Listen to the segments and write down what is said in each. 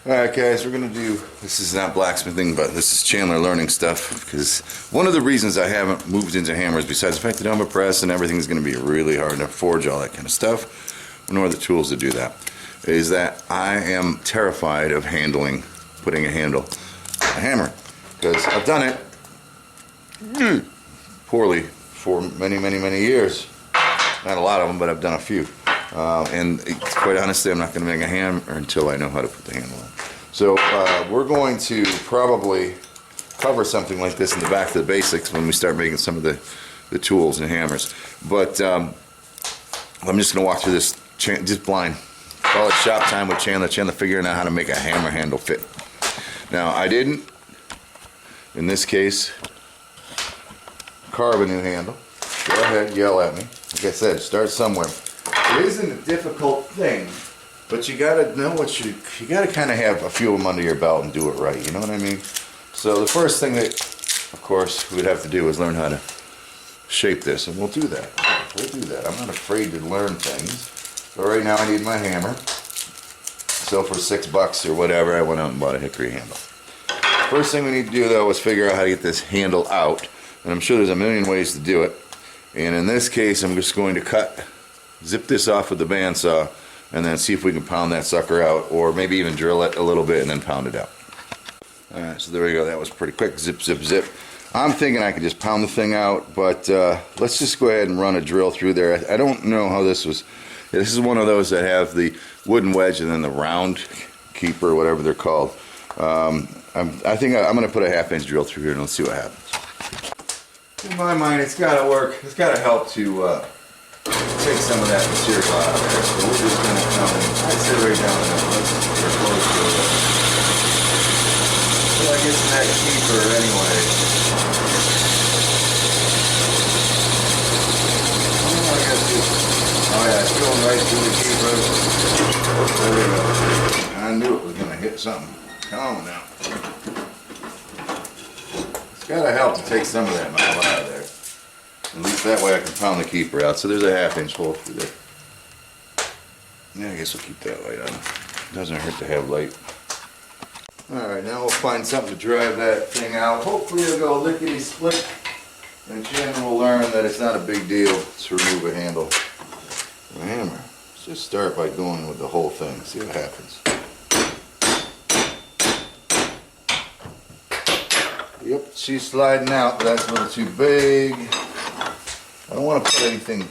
Alright guys, we're going to do, this is not blacksmithing, but this is Chandler learning stuff, because one of the reasons I haven't moved into hammers, besides the fact that I'm a press and everything's going to be really hard to forge all that kind of stuff, nor the tools to do that, is that I am terrified of putting a handle on a hammer, because I've done it poorly for many years. Not a lot of them, but I've done a few. And quite honestly, I'm not going to make a hammer until I know how to put the handle on. So we're going to probably cover something like this in the back of the basics when we start making some of the tools and hammers. But I'm just going to walk through this just blind. Call it shop time with Chandler. Chandler figuring out how to make a hammer handle fit. Now, I didn't, in this case, carve a new handle. Go ahead, yell at me. Like I said, start somewhere. It isn't a difficult thing, but you gotta know what you gotta kind of have a few of them under your belt and do it right. You know what I mean? So the first thing that, of course, we'd have to do is learn how to shape this, and we'll do that. We'll do that. I'm not afraid to learn things. But right now, I need my hammer. So for $6 or whatever, I went out and bought a hickory handle. First thing we need to do, though, is figure out how to get this handle out, and I'm sure there's a million ways to do it. And in this case, I'm just going to zip this off with the bandsaw, and then see if we can pound that sucker out, or maybe even drill it a little bit and then pound it out. Alright, so there we go. That was pretty quick. Zip, zip, zip. I'm thinking I could just pound the thing out, but let's just go ahead and run a drill through there. I don't know how this was. This is one of those that have the wooden wedge and then the round keeper, whatever they're called. I think I'm going to put a 1/2-inch drill through here and let's see what happens. In my mind, it's got to work. It's got to help to take some of that material out of there. So we're just going to come and I'd sit right down and let's get close to it. Till I get to that keeper anyway. Oh yeah, it's going right through the keeper. There we go. I knew it was going to hit something. Come on now. It's got to help to take some of that metal out of there. At least that way I can pound the keeper out. So there's a 1/2-inch hole through there. Yeah, I guess we'll keep that light on. It doesn't hurt to have light. Alright, now we'll find something to drive that thing out. Hopefully it'll go lickety-split. And Chandler will learn that it's not a big deal to remove a handle with a hammer. Let's just start by going with the whole thing. See what happens. Yep, she's sliding out, but that's a little too big. I don't want to put anything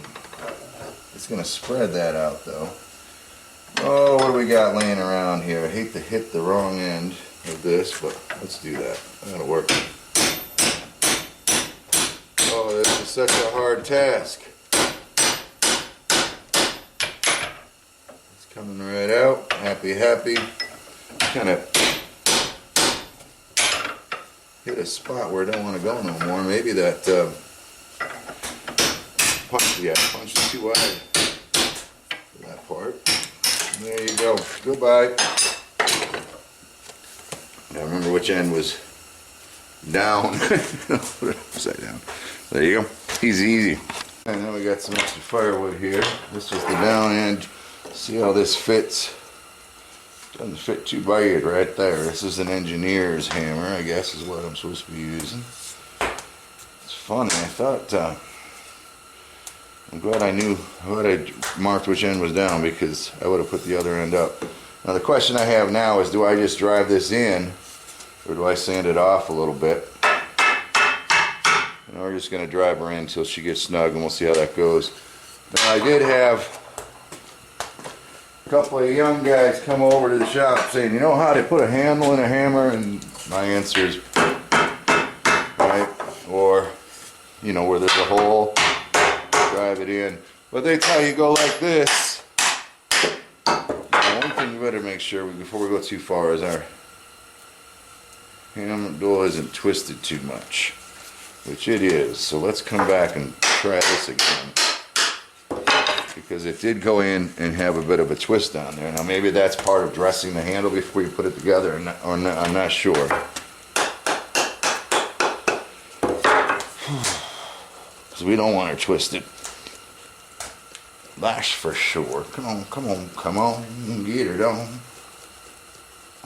that's going to spread that out, though. Oh, what do we got laying around here? I hate to hit the wrong end of this, but let's do that. That'll work. Oh, this is such a hard task. It's coming right out. Happy, happy. Kind of hit a spot where I don't want to go no more. Maybe that punch is too wide for that part. There you go. Goodbye. Now remember which end was down. Put it upside down. There you go. Easy, easy. And then we got some extra firewood here. This is the down end. See how this fits. Doesn't fit too bad right there. This is an engineer's hammer, I guess is what I'm supposed to be using. It's funny. I thought, I'm glad I marked which end was down, because I would have put the other end up. Now the question I have now is, do I just drive this in, or do I sand it off a little bit? And we're just going to drive her in until she gets snug, and we'll see how that goes. Now I did have a couple of young guys come over to the shop saying, you know how to put a handle in a hammer? And my answer is, right, or, you know, where there's a hole, drive it in. But they tell you go like this. Now, one thing you better make sure before we go too far is our handle isn't twisted too much, which it is. So let's come back and try this again, because it did go in and have a bit of a twist on there. Now maybe that's part of dressing the handle before you put it together, or not, I'm not sure. Because we don't want her twisted. That's for sure. Come on, come on, come on. Get her down.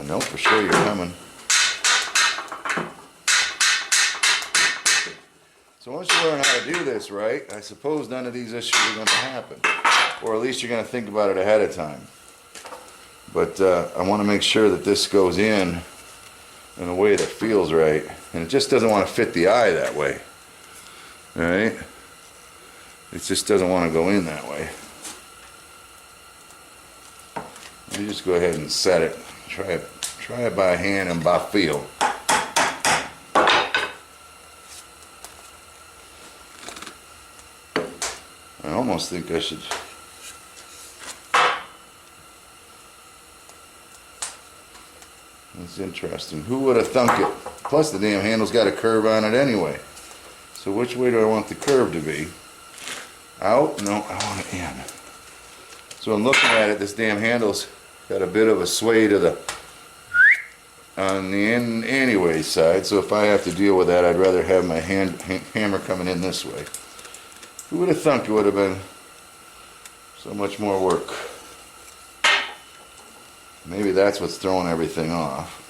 I know for sure you're coming. So once you learn how to do this right, I suppose none of these issues are going to happen. Or at least you're going to think about it ahead of time. But I want to make sure that this goes in a way that feels right. And it just doesn't want to fit the eye that way. Alright? It just doesn't want to go in that way. You just go ahead and set it. Try it by hand and by feel. I almost think I should. That's interesting. Who would have thunk it? Plus the damn handle's got a curve on it anyway. So which way do I want the curve to be? Out? No, I want it in. So I'm looking at it, this damn handle's got a bit of a sway to the on the anyway side. So if I have to deal with that, I'd rather have my hammer coming in this way. Who would have thunk it would have been so much more work? Maybe that's what's throwing everything off.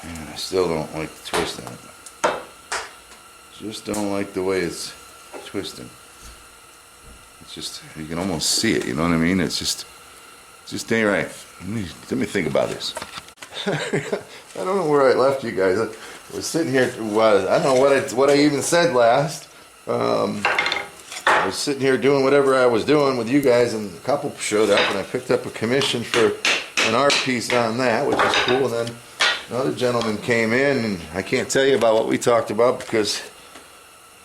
And I still don't like the twist on it. Just don't like the way it's twisting. It's just, you can almost see it, you know what I mean? It's just ain't right. Let me think about this. I don't know where I left you guys. I was sitting here. I don't know what I even said last. I was sitting here doing whatever I was doing with you guys, and a couple showed up, and I picked up a commission for an art piece on that, which is cool. And then another gentleman came in, and I can't tell you about what we talked about because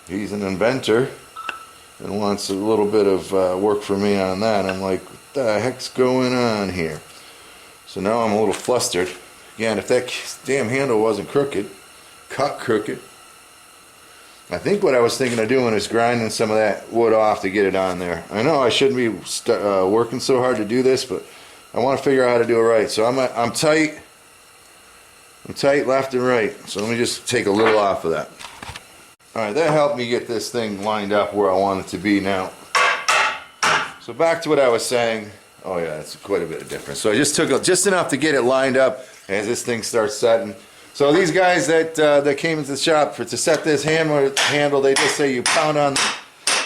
he's an inventor and wants a little bit of work for me on that. I'm like, what the heck's going on here? So now I'm a little flustered. Again, if that damn handle wasn't crooked, cut crooked, I think what I was thinking of doing is grinding some of that wood off to get it on there. I know I shouldn't be working so hard to do this, but I want to figure out how to do it right. So I'm tight. I'm tight left and right. So let me just take a little off of that. Alright, that helped me get this thing lined up where I want it to be now. So back to what I was saying. Oh yeah, it's quite a bit of difference. So I just took just enough to get it lined up as this thing starts setting. So these guys that came into the shop to set this handle, they just say you pound on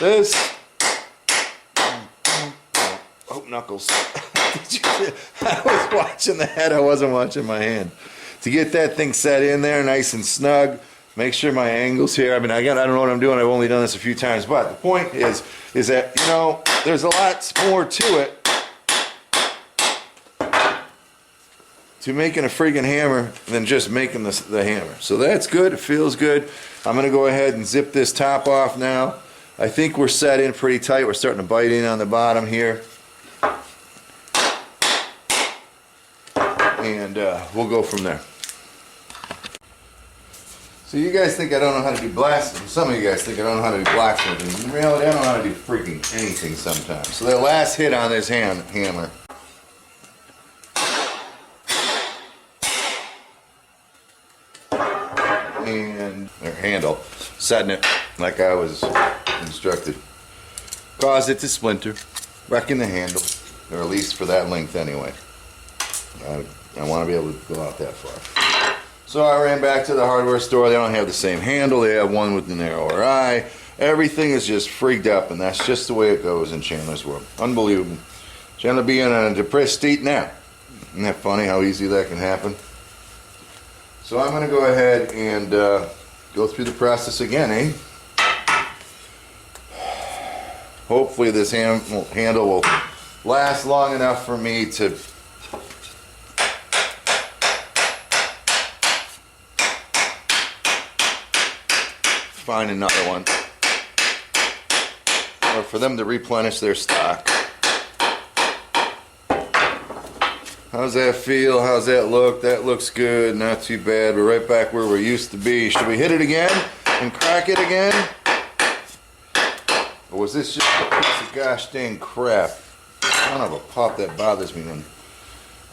this. Oh, knuckles. I was watching the head, I wasn't watching my hand. To get that thing set in there nice and snug, make sure my angle's here. I mean, I don't know what I'm doing. I've only done this a few times, but the point is that, you know, there's a lot more to it to making a friggin' hammer than just making the hammer. So that's good. It feels good. I'm going to go ahead and zip this top off now. I think we're set in pretty tight. We're starting to bite in on the bottom here. And we'll go from there. So you guys think I don't know how to do blasting. Some of you guys think I don't know how to do blacksmithing. In reality, I don't know how to do freaking anything sometimes. So that last hit on this hammer. And their handle, setting it like I was instructed, caused it to splinter, wrecking the handle, or at least for that length anyway. I want to be able to go out that far. So I ran back to the hardware store. They don't have the same handle. They have one with the narrower eye. Everything is just freaked up, and that's just the way it goes in Chandler's world. Unbelievable. Chandler being in a depressed state now. Isn't that funny how easy that can happen? So I'm going to go ahead and go through the process again, eh? Hopefully this handle will last long enough for me to find another one, or for them to replenish their stock. How's that feel? How's that look? That looks good. Not too bad. We're right back where we used to be. Should we hit it again and crack it again? Or was this just a piece of gosh dang crap? Son of a pup, that bothers me when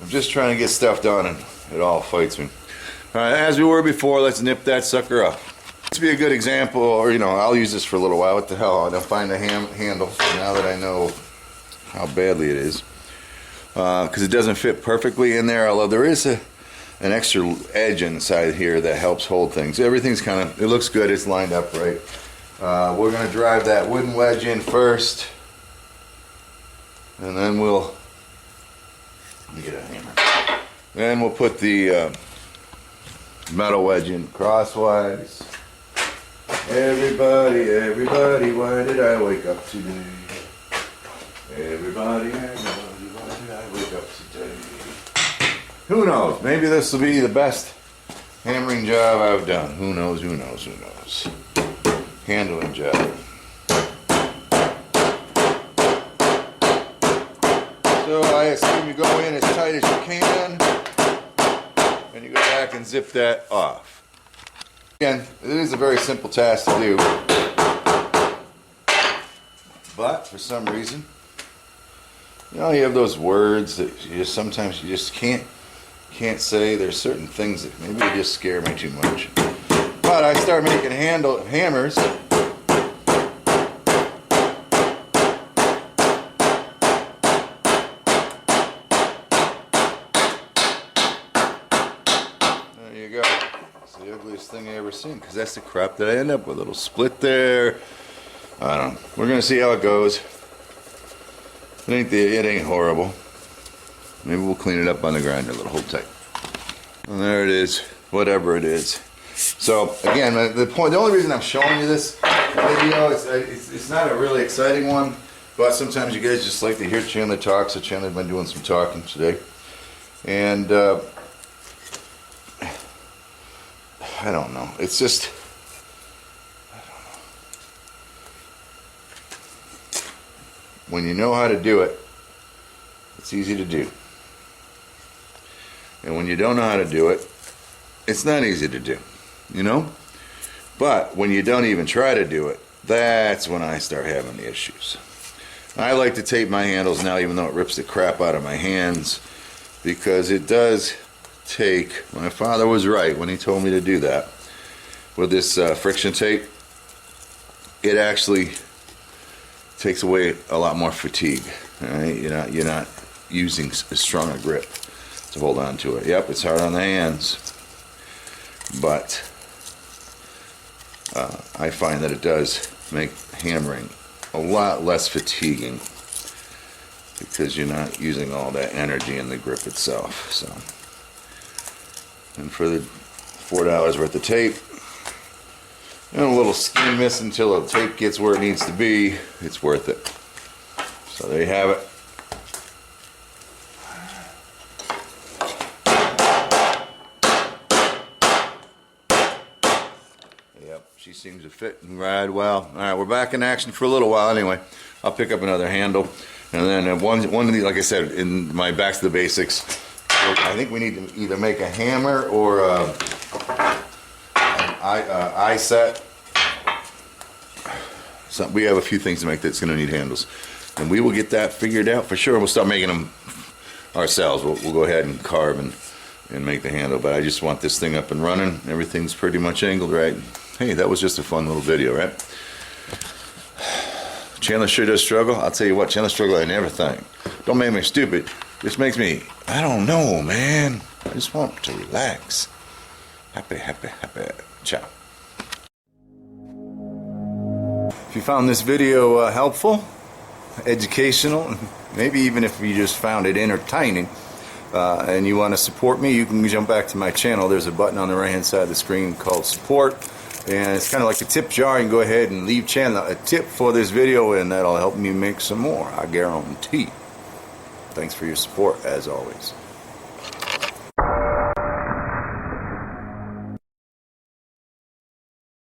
I'm just trying to get stuff done and it all fights me. Alright, as we were before, let's nip that sucker up. to be a good example, or I'll use this for a little while. What the hell? I don't find the handle now that I know how badly it is, because it doesn't fit perfectly in there. Although there is an extra edge inside here that helps hold things. Everything's it looks good. It's lined up right. We're gonna drive that wooden wedge in first, and then let me get a hammer. Then we'll put the metal wedge in crosswise. Everybody, why did I wake up today? Everybody, why did I wake up today? Who knows? Maybe this will be the best hammering job I've done. Who knows? Handling job. So I assume you go in as tight as you can, and you go back and zip that off. Again, it is a very simple task to do, but for some reason, you have those words that sometimes you just can't say. There's certain things that maybe they just scare me too much. But I start making hammers. There you go. It's the ugliest thing I ever seen, because that's the crap that I end up with. A little split there. I don't know. We're gonna see how it goes. It ain't horrible. Maybe we'll clean it up on the grinder a little. Hold tight. And there it is. Whatever it is. So again, the only reason I'm showing you this video, it's not a really exciting one, but sometimes you guys just like to hear Chandler talk. So Chandler's been doing some talking today, and I don't know. It's just, I don't know. When you know how to do it, it's easy to do. And when you don't know how to do it, it's not easy to do, But when you don't even try to do it, that's when I start having the issues. I like to tape my handles now, even though it rips the crap out of my hands, because it does take, my father was right when he told me to do that. With this friction tape, it actually takes away a lot more fatigue. All right? You're not using as strong a grip to hold on to it. Yep, it's hard on the hands, but I find that it does make hammering a lot less fatiguing, because you're not using all that energy in the grip itself. So, and for the $4 worth of tape and a little skin miss until the tape gets where it needs to be, it's worth it. So there you have it. Yep, she seems to fit and ride well. All right, we're back in action for a little while anyway. I'll pick up another handle, and then one of these, like I said, in my back to the basics, I think we need to either make a hammer or an eye set. So we have a few things to make that's going to need handles, and we will get that figured out for sure. We'll start making them ourselves. We'll go ahead and carve and make the handle, but I just want this thing up and running. Everything's pretty much angled right. Hey, that was just a fun little video, right? Chandler sure does struggle. I'll tell you what, Chandler struggle and everything. Don't make me stupid. This makes me, I don't know, man. I just want to relax. Happy, happy, happy. Ciao. If you found this video helpful, educational, maybe even if you just found it entertaining, and you want to support me, you can jump back to my channel. There's a button on the right hand side of the screen called support, and it's kind of like a tip jar. You can go ahead and leave Chandler a tip for this video, and that'll help me make some more, I guarantee. Thanks for your support, as always.